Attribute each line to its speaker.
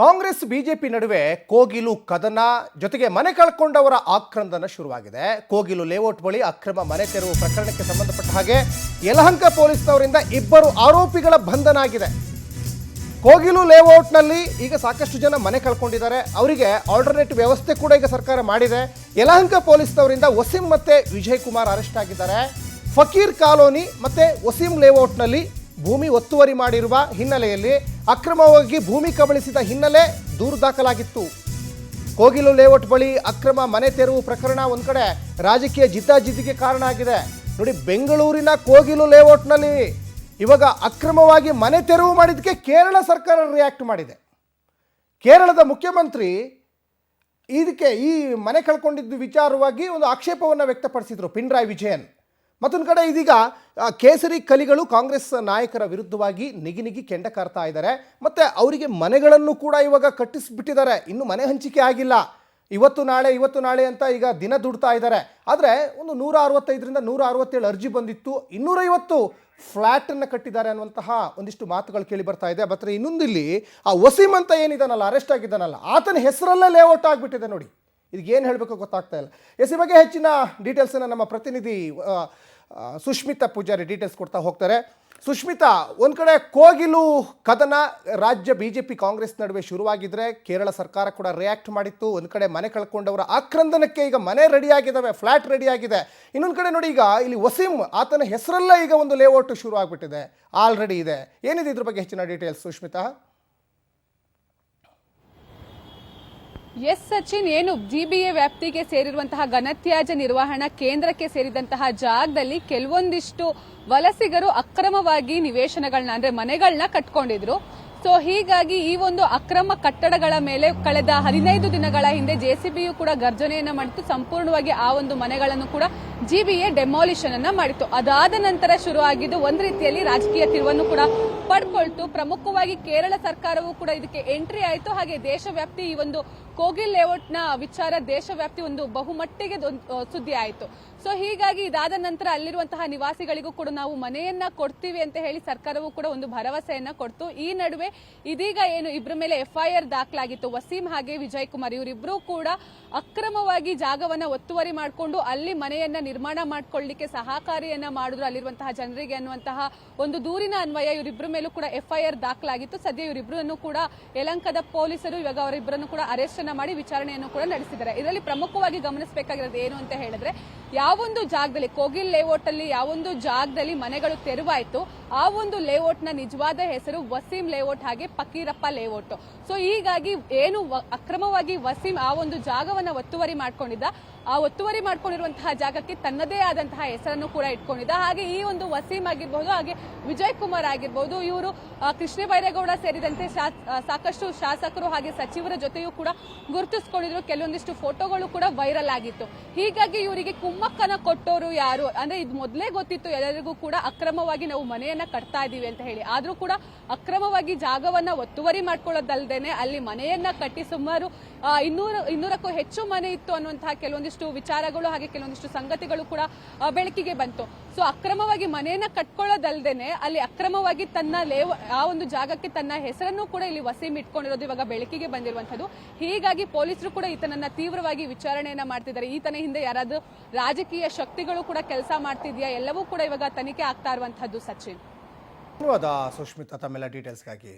Speaker 1: Congress BJP ನಡುವೆ ಕೋಗಿಲು ಕದನ ಜೊತೆಗೆ ಮನೆ ಕಳ್ಕೊಂಡವರ ಆಕ್ರಂದನ ಶುರುವಾಗಿದೆ. ಕೋಗಿಲು ಲೇಔಟ್ ಬಳಿ ಅಕ್ರಮ ಮನೆ ತೆರವು ಪ್ರಕರಣಕ್ಕೆ ಸಂಬಂಧಪಟ್ಟ ಹಾಗೆ ಯಲಹಂಕ ಪೊಲೀಸ್ನವರಿಂದ ಇಬ್ಬರು ಆರೋಪಿಗಳ ಬಂಧನ ಆಗಿದೆ. ಕೋಗಿಲು ಲೇಔಟ್ನಲ್ಲಿ ಈಗ ಸಾಕಷ್ಟು ಜನ ಮನೆ ಕಳ್ಕೊಂಡಿದ್ದಾರೆ. ಅವರಿಗೆ ಆಲ್ಟರ್ನೇಟಿವ್ ವ್ಯವಸ್ಥೆ ಕೂಡ ಈಗ ಸರ್ಕಾರ ಮಾಡಿದೆ. ಯಲಹಂಕ ಪೊಲೀಸ್ನವರಿಂದ ವಸೀಂ ಮತ್ತೆ ವಿಜಯ್ ಕುಮಾರ್ ಅರೆಸ್ಟ್ ಆಗಿದ್ದಾರೆ. ಫಕೀರ್ ಕಾಲೋನಿ ಮತ್ತೆ ವಸೀಂ ಲೇಔಟ್ನಲ್ಲಿ ಭೂಮಿ ಒತ್ತುವರಿ ಮಾಡಿರುವ ಹಿನ್ನೆಲೆಯಲ್ಲಿ ಅಕ್ರಮವಾಗಿ ಭೂಮಿ ಕಬಳಿಸಿದ ಹಿನ್ನೆಲೆ ದೂರು ದಾಖಲಾಗಿತ್ತು. ಕೋಗಿಲು ಲೇಔಟ್ ಬಳಿ ಅಕ್ರಮ ಮನೆ ತೆರವು ಪ್ರಕರಣ ಒಂದು ಕಡೆ ರಾಜಕೀಯ ಜಿದ್ದಾಜಿದ್ದಿಗೆ ಕಾರಣ ಆಗಿದೆ. ನೋಡಿ, ಬೆಂಗಳೂರಿನ ಕೋಗಿಲು ಲೇಔಟ್ನಲ್ಲಿ ಇವಾಗ ಅಕ್ರಮವಾಗಿ ಮನೆ ತೆರವು ಮಾಡಿದ್ದಕ್ಕೆ ಕೇರಳ ಸರ್ಕಾರ ರಿಯಾಕ್ಟ್ ಮಾಡಿದೆ. ಕೇರಳದ ಮುಖ್ಯಮಂತ್ರಿ ಈ ಮನೆ ಕಳ್ಕೊಂಡಿದ್ದು ವಿಚಾರವಾಗಿ ಒಂದು ಆಕ್ಷೇಪವನ್ನು ವ್ಯಕ್ತಪಡಿಸಿದರು ಪಿಣರಾಯಿ ವಿಜಯನ್. ಮತ್ತೊಂದು ಕಡೆ ಇದೀಗ ಕೇಸರಿ ಕಲಿಗಳು ಕಾಂಗ್ರೆಸ್ ನಾಯಕರ ವಿರುದ್ಧವಾಗಿ ನಿಗಿ ಕೆಂಡ ಕಾರ್ತಾ ಇದ್ದಾರೆ. ಮತ್ತು ಅವರಿಗೆ ಮನೆಗಳನ್ನು ಕೂಡ ಇವಾಗ ಕಟ್ಟಿಸಿಬಿಟ್ಟಿದ್ದಾರೆ. ಇನ್ನು ಮನೆ ಹಂಚಿಕೆ ಆಗಿಲ್ಲ. ಇವತ್ತು ನಾಳೆ ಅಂತ ಈಗ ದಿನ ದುಡ್ತಾ ಇದ್ದಾರೆ. ಆದರೆ ಒಂದು 165ರಿಂದ 167 ಅರ್ಜಿ ಬಂದಿತ್ತು. 250 ಫ್ಲ್ಯಾಟನ್ನು ಕಟ್ಟಿದ್ದಾರೆ ಅನ್ನುವಂತಹ ಒಂದಿಷ್ಟು ಮಾತುಗಳು ಕೇಳಿ ಬರ್ತಾ ಇದೆ. ಮತ್ತು ಇನ್ನೊಂದಿಲ್ಲಿ ಆ ವಸೀಂ ಅಂತ ಏನಿದಾನಲ್ಲ, ಅರೆಸ್ಟ್ ಆಗಿದ್ದಾನಲ್ಲ, ಆತನ ಹೆಸರಲ್ಲೇ ಲೇಔಟ್ ಆಗಿಬಿಟ್ಟಿದೆ. ನೋಡಿ, ಇದಕ್ಕೆ ಏನು ಹೇಳಬೇಕು ಗೊತ್ತಾಗ್ತಾ ಇಲ್ಲ. ಈ ಬಗ್ಗೆ ಹೆಚ್ಚಿನ ಡೀಟೇಲ್ಸನ್ನು ನಮ್ಮ ಪ್ರತಿನಿಧಿ ಸುಷ್ಮಿತಾ ಪೂಜಾರಿ ಡೀಟೇಲ್ಸ್ ಕೊಡ್ತಾ ಹೋಗ್ತಾರೆ. ಸುಷ್ಮಿತಾ, ಒಂದು ಕಡೆ ಕೋಗಿಲು ಕದನ ರಾಜ್ಯ ಬಿಜೆಪಿ ಕಾಂಗ್ರೆಸ್ ನಡುವೆ ಶುರುವಾಗಿದ್ದರೆ ಕೇರಳ ಸರ್ಕಾರ ಕೂಡ ರಿಯಾಕ್ಟ್ ಮಾಡಿತ್ತು. ಒಂದು ಕಡೆ ಮನೆ ಕಳ್ಕೊಂಡವರ ಆಕ್ರಂದನಕ್ಕೆ ಈಗ ಮನೆ ರೆಡಿಯಾಗಿದ್ದಾವೆ, ಫ್ಲ್ಯಾಟ್ ರೆಡಿಯಾಗಿದೆ. ಇನ್ನೊಂದು ಕಡೆ ನೋಡಿ, ಈಗ ಇಲ್ಲಿ ವಸೀಂ ಆತನ ಹೆಸರಲ್ಲೇ ಈಗ ಒಂದು ಲೇಔಟ್ ಶುರು ಆಗಿಬಿಟ್ಟಿದೆ, ಆಲ್ರೆಡಿ ಇದೆ. ಏನಿದೆ ಇದ್ರ ಬಗ್ಗೆ ಹೆಚ್ಚಿನ ಡೀಟೇಲ್ಸ್ ಸುಷ್ಮಿತಾ?
Speaker 2: ಎಸ್ ಸಚಿನ್, ಏನು ಜಿಬಿಎ ವ್ಯಾಪ್ತಿಗೆ ಸೇರಿರುವಂತಹ ಘನತ್ಯಾಜ್ಯ ನಿರ್ವಹಣಾ ಕೇಂದ್ರಕ್ಕೆ ಸೇರಿದಂತಹ ಜಾಗದಲ್ಲಿ ಕೆಲವೊಂದಿಷ್ಟು ವಲಸಿಗರು ಅಕ್ರಮವಾಗಿ ನಿವೇಶನಗಳನ್ನ ಅಂದ್ರೆ ಮನೆಗಳನ್ನ ಕಟ್ಕೊಂಡಿದ್ರು. ಸೊ ಹೀಗಾಗಿ ಈ ಒಂದು ಅಕ್ರಮ ಕಟ್ಟಡಗಳ ಮೇಲೆ ಕಳೆದ 15 ದಿನಗಳ ಹಿಂದೆ ಜೆಸಿಬಿಯು ಕೂಡ ಗರ್ಜನೆಯನ್ನ ಮಾಡಿತ್ತು. ಸಂಪೂರ್ಣವಾಗಿ ಆ ಒಂದು ಮನೆಗಳನ್ನು ಕೂಡ ಜಿಬಿಎ ಡೆಮಾಲಿಷನ್ ಅನ್ನ ಮಾಡಿತ್ತು. ಅದಾದ ನಂತರ ಶುರು ಆಗಿದ್ದು ಒಂದು ರೀತಿಯಲ್ಲಿ ರಾಜಕೀಯ ತಿರುವನ್ನು ಕೂಡ ಪಡ್ಕೊಳ್ತು. ಪ್ರಮುಖವಾಗಿ ಕೇರಳ ಸರ್ಕಾರವೂ ಕೂಡ ಇದಕ್ಕೆ ಎಂಟ್ರಿ ಆಯಿತು. ಹಾಗೆ ದೇಶವ್ಯಾಪ್ತಿ ಈ ಒಂದು ಕೋಗಿಲ್ ಲೇಔಟ್ನ ವಿಚಾರ ದೇಶವ್ಯಾಪ್ತಿ ಒಂದು ಬಹುಮಟ್ಟಿಗೆ ಸುದ್ದಿ ಆಯಿತು. ಸೊ ಹೀಗಾಗಿ ಇದಾದ ನಂತರ ಅಲ್ಲಿರುವಂತಹ ನಿವಾಸಿಗಳಿಗೂ ಕೂಡ ನಾವು ಮನೆಯನ್ನ ಕೊಡ್ತೀವಿ ಅಂತ ಹೇಳಿ ಸರ್ಕಾರವೂ ಕೂಡ ಒಂದು ಭರವಸೆಯನ್ನ ಕೊಡ್ತು. ಈ ನಡುವೆ ಇದೀಗ ಏನು ಇಬ್ಬರ ಮೇಲೆ ಎಫ್ಐಆರ್ ದಾಖಲಾಗಿತ್ತು, ವಸೀಂ ಹಾಗೆ ವಿಜಯ್ ಕುಮಾರ್, ಇವರಿಬ್ಬರೂ ಕೂಡ ಅಕ್ರಮವಾಗಿ ಜಾಗವನ್ನ ಒತ್ತುವರಿ ಮಾಡಿಕೊಂಡು ಅಲ್ಲಿ ಮನೆಯನ್ನ ನಿರ್ಮಾಣ ಮಾಡ್ಕೊಳ್ಳಿಕ್ಕೆ ಸಹಕಾರಿಯನ್ನ ಮಾಡಿದ್ರು ಅಲ್ಲಿರುವಂತಹ ಜನರಿಗೆ ಅನ್ನುವಂತಹ ಒಂದು ದೂರಿನ ಅನ್ವಯ ಇವರಿಬ್ಬರ ಮೇಲೂ ಕೂಡ ಎಫ್ಐಆರ್ ದಾಖಲಾಗಿತ್ತು. ಸದ್ಯ ಇವರಿಬ್ಬರನ್ನು ಕೂಡ ಯಲಹಂಕದ ಪೊಲೀಸರು ಇವಾಗ ಅವರಿಬ್ಬರನ್ನು ಕೂಡ ಅರೆಸ್ಟ್ ಅನ್ನ ಮಾಡಿ ವಿಚಾರಣೆಯನ್ನು ಕೂಡ ನಡೆಸಿದ್ದಾರೆ. ಇದರಲ್ಲಿ ಪ್ರಮುಖವಾಗಿ ಗಮನಿಸಬೇಕಾಗಿರೋದು ಏನು ಅಂತ ಹೇಳಿದ್ರೆ, ಯಾವೊಂದು ಜಾಗದಲ್ಲಿ ಕೋಗಿಲ್ ಲೇಔಟ್ ಅಲ್ಲಿ ಯಾವೊಂದು ಜಾಗದಲ್ಲಿ ಮನೆಗಳು ತೆರವಾಯಿತು ಆ ಒಂದು ಲೇಔಟ್ ನ ನಿಜವಾದ ಹೆಸರು ವಸೀಂ ಲೇಔಟ್ ಹಾಗೆ ಫಕೀರಪ್ಪ ಲೇಔಟ್. ಸೊ ಹೀಗಾಗಿ ಏನು ಅಕ್ರಮವಾಗಿ ವಸೀಂ ಆ ಒಂದು ಜಾಗವನ್ನ ಒತ್ತುವರಿ ಮಾಡ್ಕೊಂಡಿದ್ದ, ಆ ಒತ್ತುವರಿ ಮಾಡ್ಕೊಂಡಿರುವಂತಹ ಜಾಗಕ್ಕೆ ತನ್ನದೇ ಆದಂತಹ ಹೆಸರನ್ನು ಕೂಡ ಇಟ್ಕೊಂಡಿದ್ದ. ಹಾಗೆ ಈ ಒಂದು ವಸೀಂ ಆಗಿರ್ಬಹುದು ಹಾಗೆ ವಿಜಯ್ ಕುಮಾರ್ ಆಗಿರ್ಬಹುದು, ಇವರು ಕೃಷ್ಣ ಬೈರೇಗೌಡ ಸೇರಿದಂತೆ ಸಾಕಷ್ಟು ಶಾಸಕರು ಹಾಗೆ ಸಚಿವರ ಜೊತೆಯೂ ಕೂಡ ಗುರುತಿಸಿಕೊಂಡಿದ್ರು. ಕೆಲವೊಂದಿಷ್ಟು ಫೋಟೋಗಳು ಕೂಡ ವೈರಲ್ ಆಗಿತ್ತು. ಹೀಗಾಗಿ ಇವರಿಗೆ ಕುಮ್ಮಕ್ಕನ ಕೊಟ್ಟವರು ಯಾರು ಅಂದ್ರೆ ಇದು ಮೊದಲೇ ಗೊತ್ತಿತ್ತು ಎಲ್ಲರಿಗೂ ಕೂಡ, ಅಕ್ರಮವಾಗಿ ನಾವು ಮನೆಯನ್ನ ಕಟ್ತಾ ಇದೀವಿ ಅಂತ ಹೇಳಿ. ಆದ್ರೂ ಕೂಡ ಅಕ್ರಮವಾಗಿ ಜಾಗವನ್ನ ಒತ್ತುವರಿ ಮಾಡ್ಕೊಳ್ಳೋದಲ್ದೇನೆ ಅಲ್ಲಿ ಮನೆಯನ್ನ ಕಟ್ಟಿ ಸುಮಾರು 200ಕ್ಕೂ ಹೆಚ್ಚು ಮನೆ ಇತ್ತು ಅನ್ನುವಂತಹ ಕೆಲವೊಂದಿಷ್ಟು ವಿಚಾರಗಳು ಹಾಗೆ ಕೆಲವೊಂದಿಷ್ಟು ಸಂಗತಿಗಳು ಕೂಡ ಬೆಳಕಿಗೆ ಬಂತು. ಸೊ ಅಕ್ರಮವಾಗಿ ಮನೆಯನ್ನ ಕಟ್ಕೊಳ್ಳೋದಲ್ದೇನೆ ಅಲ್ಲಿ ಅಕ್ರಮವಾಗಿ ತನ್ನ ಆ ಒಂದು ಜಾಗಕ್ಕೆ ತನ್ನ ಹೆಸರನ್ನು ಕೂಡ ಇಲ್ಲಿ ವಸೀಂ ಇಟ್ಕೊಂಡಿರೋದು ಇವಾಗ ಬೆಳಕಿಗೆ ಬಂದಿರುವಂತದ್ದು. ಹೀಗಾಗಿ ಪೊಲೀಸರು ಕೂಡ ಈತನನ್ನ ತೀವ್ರವಾಗಿ ವಿಚಾರಣೆಯನ್ನ ಮಾಡ್ತಿದ್ದಾರೆ. ಈತನ ಹಿಂದೆ ಯಾರಾದ್ರೂ ರಾಜಕೀಯ ಶಕ್ತಿಗಳು ಕೂಡ ಕೆಲಸ ಮಾಡ್ತಿದ್ಯಾ, ಎಲ್ಲವೂ ಕೂಡ ಇವಾಗ ತನಿಖೆ ಆಗ್ತಾ ಇರುವಂತದ್ದು. ಸಚಿನ್,
Speaker 1: ಧನ್ಯವಾದ ಸುಷ್ಮಿತಾ ತಮ್ಮೆಲ್ಲ ಡೀಟೇಲ್ಸ್ಗಾಗಿ.